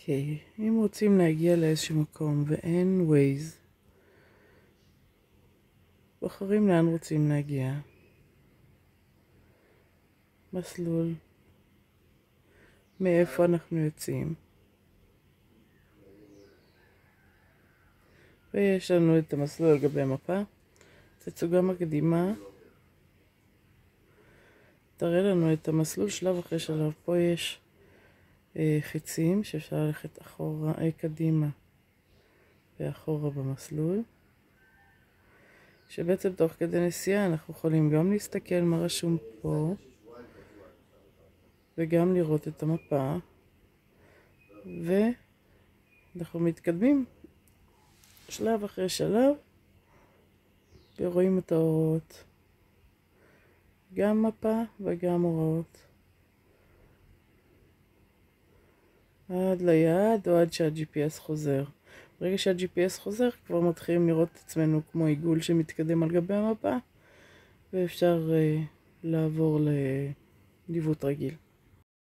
אוקיי, אם רוצים להגיע לאיזשהו מקום ואין ווייז, בוחרים לאן רוצים להגיע. מסלול. מאיפה אנחנו יוצאים. ויש לנו את המסלול על גבי המפה. תצוגה מקדימה. תראה לנו את המסלול שלב אחרי שלב. פה יש חיצים שאפשר ללכת אחורה, קדימה ואחורה במסלול. שבעצם תוך כדי נסיעה אנחנו יכולים גם להסתכל מה רשום פה וגם לראות את המפה, ואנחנו מתקדמים שלב אחרי שלב ורואים את ההוראות, גם מפה וגם הוראות, עד ליעד או עד שה-GPS חוזר. ברגע שה-GPS חוזר כבר מתחילים לראות את עצמנו כמו עיגול שמתקדם על גבי המפה, ואפשר לעבור לניווט רגיל.